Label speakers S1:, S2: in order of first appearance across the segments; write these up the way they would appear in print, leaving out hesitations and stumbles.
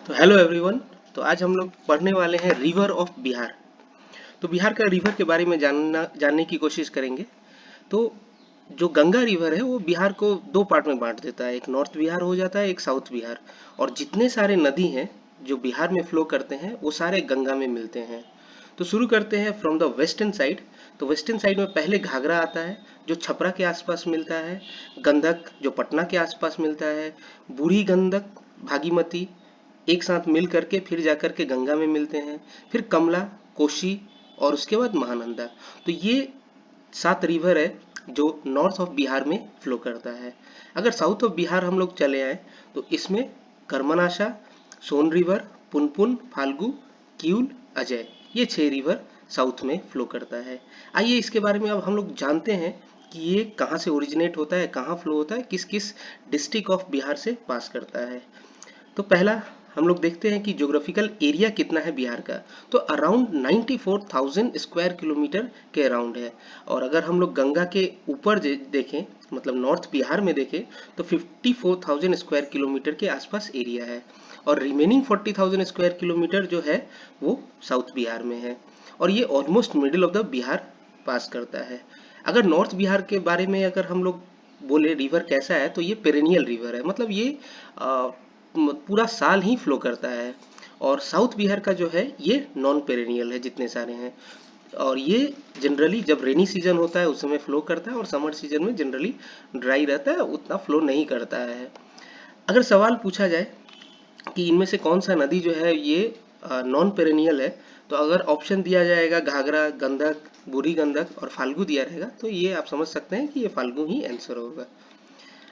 S1: तो hello everyone. तो आज हम लोग पढ़ने वाले हैं रिवर ऑफ बिहार। तो बिहार का रिवर के बारे में जानने की कोशिश करेंगे। तो जो गंगा रिवर है वो बिहार को दो पार्ट में बांट देता है, एक नॉर्थ बिहार हो जाता है, एक साउथ बिहार। और जितने सारे नदी हैं जो बिहार में फ्लो करते हैं वो सारे गंगा में मिलते हैं। तो शुरू करते हैं फ्रॉम द वेस्टर्न साइड। तो वेस्टर्न साइड में पहले घाघरा आता है जो छपरा के आसपास मिलता है, गंडक जो पटना के आसपास मिलता है, बूढ़ी गंडक, भागीमती एक साथ मिल करके फिर जाकर के गंगा में मिलते हैं, फिर कमला, कोशी और उसके बाद महानंदा। तो ये 7 रिवर है जो नॉर्थ ऑफ बिहार में फ्लो करता है। अगर साउथ ऑफ बिहार हम लोग चले आए तो इसमें कर्मनाशा, सोन रिवर, पुनपुन, फाल्गु, किऊल, अजय, ये 6 रिवर साउथ में फ्लो करता है। आइए इसके बारे में अब हम लोग जानते हैं कि ये कहाँ से ओरिजिनेट होता है, कहाँ फ्लो होता है, किस किस डिस्ट्रिक्ट ऑफ बिहार से पास करता है। तो पहला हम लोग देखते हैं कि ज्योग्राफिकल एरिया कितना है बिहार का। तो अराउंड 94,000 स्क्वायर किलोमीटर के अराउंड है। और अगर हम लोग गंगा के ऊपर देखें, मतलब नॉर्थ बिहार में देखें, तो 54,000 स्क्वायर किलोमीटर के आसपास एरिया है। और रिमेनिंग 40,000 स्क्वायर किलोमीटर जो है वो साउथ बिहार में है। और ये almost middle of the Bihar पास करता है। अगर नॉर्थ बिहार के बारे में अगर हम लोग बोले रिवर कैसा है, तो ये पेरेनियल रिवर है, मतलब ये पूरा साल ही फ्लो करता है। और साउथ बिहार का जो है ये नॉन पेरेनियल है, जितने सारे हैं। और ये जनरली जब रेनी सीजन होता है उस समय फ्लो करता है, और समर सीजन में जनरली ड्राई रहता है, उतना फ्लो नहीं करता है। अगर सवाल पूछा जाए कि इनमें से कौन सा नदी जो है ये नॉन पेरेनियल है, तो अगर ऑप्शन दिया जाएगा घाघरा, गंडक, बूढ़ी गंडक और फाल्गु दिया रहेगा, तो ये आप समझ सकते हैं कि ये फाल्गु ही आंसर होगा।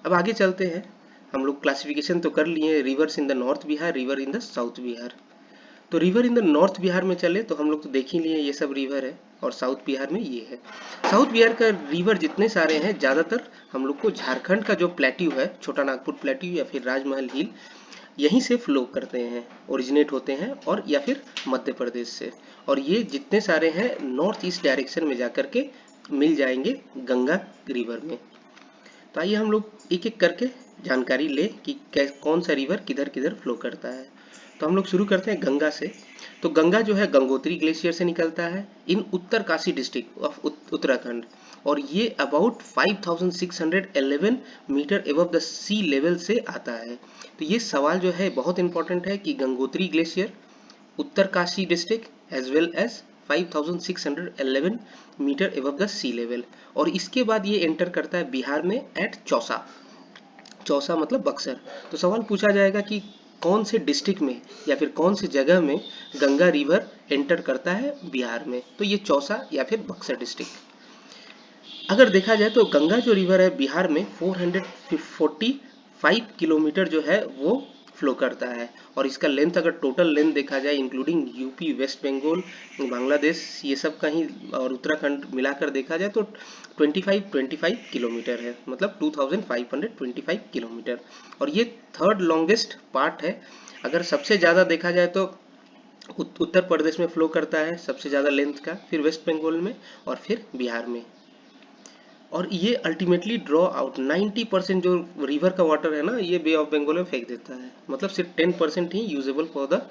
S1: अब आगे चलते हैं। हम लोग क्लासिफिकेशन तो कर लिए rivers in the north Bihar, river in the south Bihar. तो river in the north Bihar में चले तो हम लोग तो देख ही लिए ये सब रिवर है, और साउथ बिहार में ये है। साउथ बिहार का रिवर जितने सारे हैं ज़्यादातर हम लोग को झारखंड का जो प्लेट्यू है, छोटा नागपुर प्लेट्यू या फिर राजमहल हिल, यहीं से फ्लो करते हैं, ओरिजिनेट होते हैं, और या फिर मध्य प्रदेश से। और ये जितने सारे हैं नॉर्थ ईस्ट डायरेक्शन में जाकर के मिल जाएंगे गंगा रिवर में। तो आइए हम लोग एक एक करके जानकारी ले कि कौन सा रिवर किधर किधर फ्लो करता है। तो हम लोग शुरू करते हैं गंगा से। तो गंगा जो है गंगोत्री ग्लेशियर से निकलता है in Uttarkashi district of Uttarakhand. और ये about 5611 metre above the sea level से आता है। तो ये सवाल जो है बहुत इंपॉर्टेंट है कि Gangotri glacier, Uttarkashi district as well as 5611 metre above the sea level. और इसके बाद ये एंटर करता है बिहार में एट चौसा। चौसा मतलब बक्सर। तो सवाल पूछा जाएगा कि कौन से डिस्ट्रिक्ट में या फिर कौन सी जगह में गंगा रिवर एंटर करता है बिहार में, तो ये चौसा या फिर बक्सर डिस्ट्रिक्ट। अगर देखा जाए तो गंगा जो रिवर है बिहार में 445 किलोमीटर जो है वो फ्लो करता है। और इसका लेंथ अगर टोटल लेंथ देखा जाए इंक्लूडिंग यूपी, वेस्ट बंगाल, बांग्लादेश, ये सब का ही और उत्तराखंड मिलाकर देखा जाए तो 2525 किलोमीटर है, मतलब 2525 किलोमीटर। और ये थर्ड लॉन्गेस्ट पार्ट है। अगर सबसे ज़्यादा देखा जाए तो उत्तर प्रदेश में फ्लो करता है सबसे ज़्यादा लेंथ का, फिर वेस्ट बंगाल में, और फिर बिहार में। और ये अल्टीमेटली ड्रॉ आउट 90% जो रिवर का वाटर है ना, ये बे ऑफ बंगाल में फेंक देता है। मतलब सिर्फ 10% ही usable for the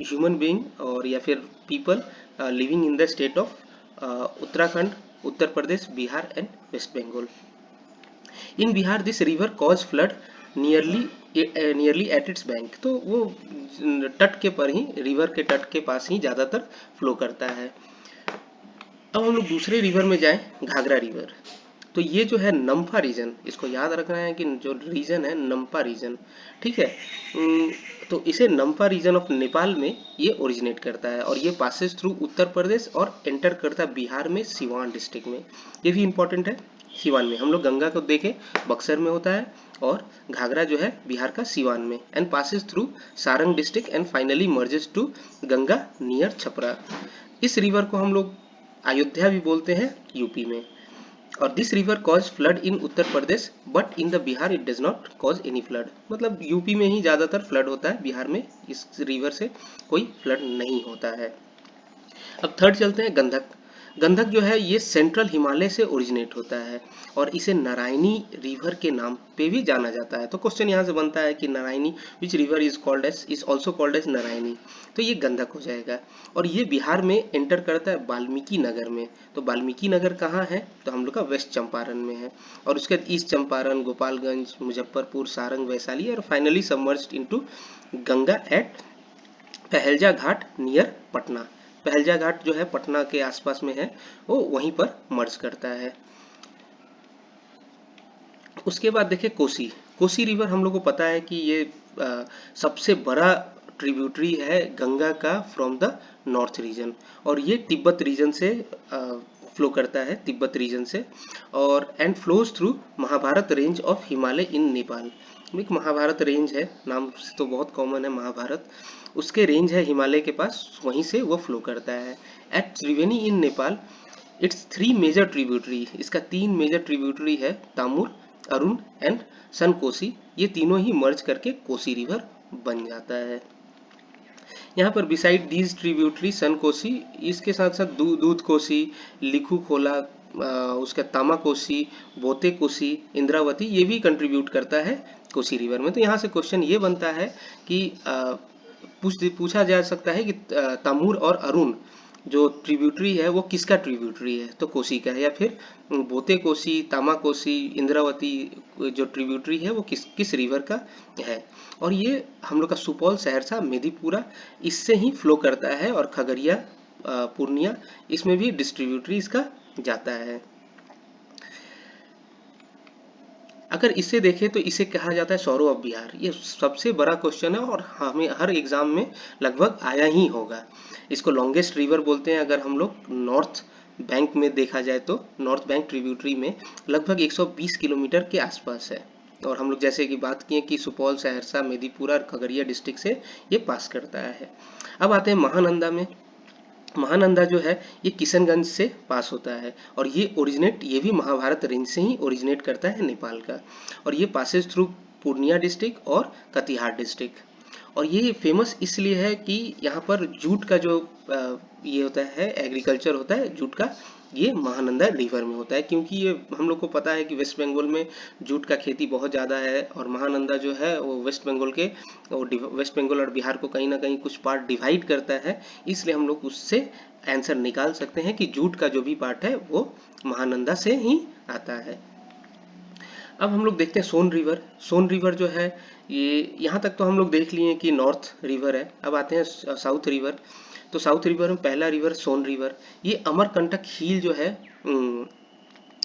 S1: human being और या फिर people living in the state of Uttarakhand, Uttar Pradesh, Bihar and West Bengal. In Bihar this river cause flood nearly at its bank. तो वो तट के पर ही, रिवर के तट के पास ही ज़्यादातर फ्लो करता है। अब हम लोग दूसरे रिवर में जाएं, घाघरा रिवर। तो ये जो है नम्फा रीजन, इसको याद रखना है कि जो रीजन है नम्फा रीजन, ठीक है। तो इसे नम्फा रीजन ऑफ नेपाल में ये ओरिजिनेट करता है, और ये पासेस थ्रू उत्तर प्रदेश और एंटर करता है बिहार में सिवान डिस्ट्रिक्ट में। ये भी इंपॉर्टेंट है। सिवान में हम लोग गंगा को देखें, बक्सर में होता है, और घाघरा जो है बिहार का सिवान में, and passes through Saran district and finally merges to Ganga near Chhapra. इस रिवर को हम लोग अयोध्या भी बोलते हैं यूपी में। और this river cause flood in Uttar Pradesh but in the Bihar it does not cause any flood. मतलब यूपी में ही ज़्यादातर फ्लड होता है, बिहार में इस रिवर से कोई फ्लड नहीं होता है। अब थर्ड चलते हैं गंडक। गंधक जो है ये सेंट्रल हिमालय से ओरिजिनेट होता है और इसे नारायणी रिवर के नाम पे भी जाना जाता है। तो क्वेश्चन यहाँ से बनता है कि Narayani which river is also called as Narayani, तो ये गंधक हो जाएगा। और ये बिहार में एंटर करता है वाल्मीकि नगर में। तो वाल्मीकि नगर कहाँ है, तो हम लोग का वेस्ट चंपारण में है। और उसके बाद ईस्ट चंपारण, गोपालगंज, मुजफ्फरपुर, सारंग, वैशाली और finally submerged into Ganga at Pahleja Ghat near Patna. Pahleja Ghat जो है पटना के आसपास में है, वो वहीं पर मर्ज करता है। उसके बाद देखिए कोसी। कोसी रिवर हम लोग को पता है कि ये सबसे बड़ा ट्रिब्यूटरी है गंगा का फ्रॉम द नॉर्थ रीजन, और ये तिब्बत रीजन से फ्लो करता है, तिब्बत रीजन से, और and flows through Mahabharat range of Himalaya in Nepal. एक महाभारत रेंज है, नाम से तो बहुत कॉमन है महाभारत, उसके रेंज है हिमालय के पास, वहीं से वो फ्लो करता है। At Triveni in Nepal it's three major tributary, इसका तीन मेजर ट्रिब्यूटरी है, तामुर, अरुण एंड सन कोसी। ये तीनों ही मर्ज करके कोसी रिवर बन जाता है। यहाँ पर बिसाइड दीज ट्रिब्यूटरी सन कोसी, इसके साथ साथ दूध कोसी, लिखू खोला, उसका तामा कोसी, बोते कोसी, इंद्रावती, ये भी कंट्रीब्यूट करता है कोसी रिवर में। तो यहाँ से क्वेश्चन ये बनता है कि पूछा जा सकता है कि तामुर और अरुण जो ट्रिब्यूटरी है वो किसका ट्रिब्यूटरी है, तो कोसी का है, या फिर बोते कोसी, तामा कोसी, इंद्रावती जो ट्रिब्यूटरी है वो किस रिवर का है। और ये हम लोग का सुपौल, सहरसा, मेदीपुरा इससे ही फ्लो करता है, और खगड़िया, पूर्णिया इसमें भी डिस्ट्रीब्यूटरी इसका जाता है। अगर इसे देखें तो इसे कहा जाता है सौरो ऑफ बिहार। ये सबसे बड़ा क्वेश्चन है और हमें हर एग्जाम में लगभग आया ही होगा। इसको लॉन्गेस्ट रिवर बोलते हैं। अगर हम लोग नॉर्थ बैंक में देखा जाए तो नॉर्थ बैंक ट्रिब्यूटरी में लगभग 120 किलोमीटर के आसपास है, और हम लोग जैसे कि बात किए कि सुपौल, सहरसा, मेदीपुरा और खगड़िया डिस्ट्रिक्ट से ये पास करता है। अब आते हैं महानंदा में। महानंदा जो है ये किशनगंज से पास होता है, और ये भी महाभारत रेंज से ही ओरिजिनेट करता है नेपाल का, और ये पासेज थ्रू पूर्णिया डिस्ट्रिक्ट और कटिहार डिस्ट्रिक्ट। और ये फेमस इसलिए है कि यहाँ पर जूट का जो ये होता है, एग्रीकल्चर होता है जूट का, ये महानंदा रिवर में होता है, क्योंकि ये हम लोग को पता है कि वेस्ट बंगाल में जूट का खेती बहुत ज़्यादा है, और महानंदा जो है वो वेस्ट बंगाल और बिहार को कहीं ना कहीं कुछ पार्ट डिवाइड करता है, इसलिए हम लोग उससे आंसर निकाल सकते हैं कि जूट का जो भी पार्ट है वो महानंदा से ही आता है। अब हम लोग देखते हैं सोन रिवर। सोन रिवर जो है ये यहाँ तक तो हम लोग देख लिए कि नॉर्थ रिवर है। अब आते हैं साउथ रिवर। तो साउथ रिवर में पहला रिवर सोन रिवर, ये अमरकंटक हिल जो है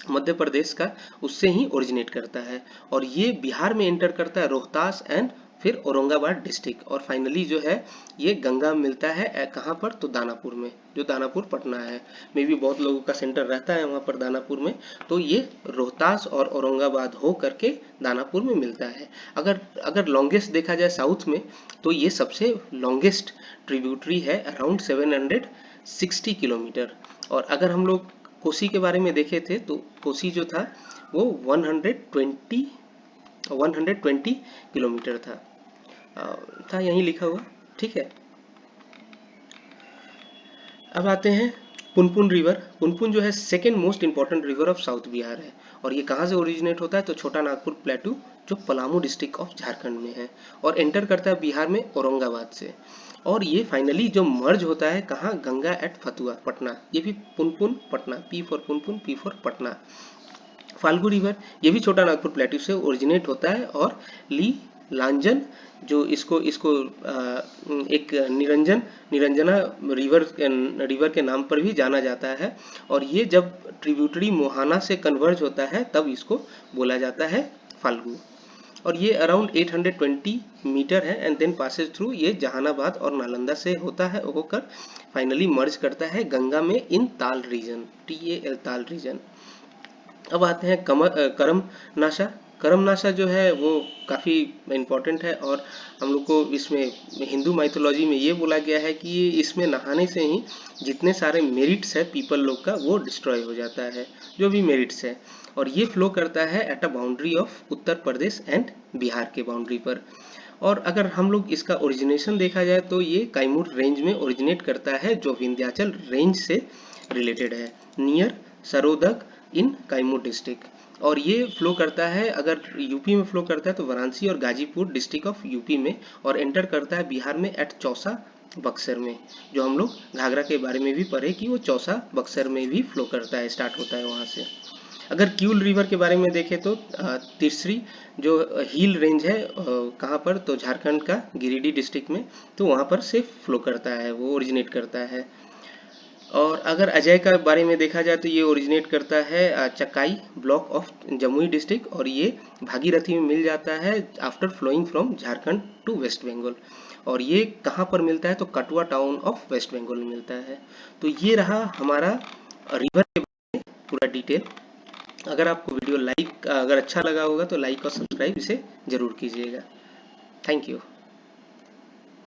S1: मध्य प्रदेश का, उससे ही ओरिजिनेट करता है, और ये बिहार में एंटर करता है रोहतास एंड फिर औरंगाबाद डिस्ट्रिक्ट, और फाइनली जो है ये गंगा मिलता है कहाँ पर, तो दानापुर में, जो दानापुर पटना है। मे भी बहुत लोगों का सेंटर रहता है वहाँ पर दानापुर में, तो ये रोहतास और औरंगाबाद हो करके दानापुर में मिलता है। अगर लॉन्गेस्ट देखा जाए साउथ में, तो ये सबसे लॉन्गेस्ट ट्रिब्यूटरी है, अराउंड 760 किलोमीटर। और अगर हम लोग कोसी के बारे में देखे थे तो कोसी जो था वो 120 किलोमीटर था यहीं लिखा हुआ, ठीक है। अब आते हैं पुनपुन रिवर। पुनपुन जो है second most important river of south Bihar है, और ये कहाँ से ओरिजिनेट होता है, तो छोटा नागपुर प्लेटू जो पलामू डिस्ट्रिक्ट ऑफ झारखंड में है, और एंटर करता है बिहार में औरंगाबाद से, और ये फाइनली जो मर्ज होता है कहाँ, गंगा एट फतुआ पटना। ये भी Punpun Patna, P for Punpun, P for Patna. Falgu river ये भी छोटा नागपुर प्लेटू से ओरिजिनेट होता है, और ली लांजन जो इसको एक निरंजना रिवर के नाम पर भी जाना जाता है, और ये जब ट्रिब्यूटरी मोहाना से कन्वर्ज होता है तब इसको बोला जाता है फाल्गु। और ये अराउंड 820 मीटर है, एंड देन पासेज थ्रू ये जहानाबाद और नालंदा से होता है, होकर फाइनली मर्ज करता है गंगा में इन ताल रीजन, TAL ताल रीजन। अब आते हैं करमनाशा। करमनाशा जो है वो काफ़ी इम्पोर्टेंट है, और हम लोग को इसमें हिंदू माइथोलॉजी में ये बोला गया है कि इसमें नहाने से ही जितने सारे मेरिट्स है पीपल लोग का वो डिस्ट्रॉय हो जाता है, जो भी मेरिट्स है, और ये फ्लो करता है at a boundary of Uttar Pradesh and Bihar के बाउंड्री पर। और अगर हम लोग इसका ओरिजिनेशन देखा जाए तो ये कैमूर रेंज में ओरिजिनेट करता है, जो विंध्याचल रेंज से रिलेटेड है, नियर सरोदक इन कैमूर डिस्ट्रिक्ट। और ये फ्लो करता है, अगर यूपी में फ्लो करता है तो वाराणसी और गाजीपुर डिस्ट्रिक्ट ऑफ यूपी में, और एंटर करता है बिहार में एट चौसा बक्सर में। जो हम लोग घाघरा के बारे में भी पढ़े कि वो चौसा बक्सर में भी फ्लो करता है, स्टार्ट होता है वहाँ से। अगर क्यूल रिवर के बारे में देखें तो तीसरी जो हिल रेंज है कहाँ पर, तो झारखंड का गिरिडीह डिस्ट्रिक्ट में, तो वहाँ पर से फ्लो करता है, वो ओरिजिनेट करता है। और अगर अजय का बारे में देखा जाए तो ये ओरिजिनेट करता है Chakai block of Jamui district, और ये भागीरथी में मिल जाता है after flowing from Jharkhand to West Bengal. और ये कहाँ पर मिलता है, तो कटुआ टाउन ऑफ वेस्ट बंगाल में मिलता है। तो ये रहा हमारा रिवर के बारे में पूरा डिटेल। अगर आपको वीडियो अगर अच्छा लगा होगा तो लाइक और सब्सक्राइब इसे जरूर कीजिएगा। Thank you.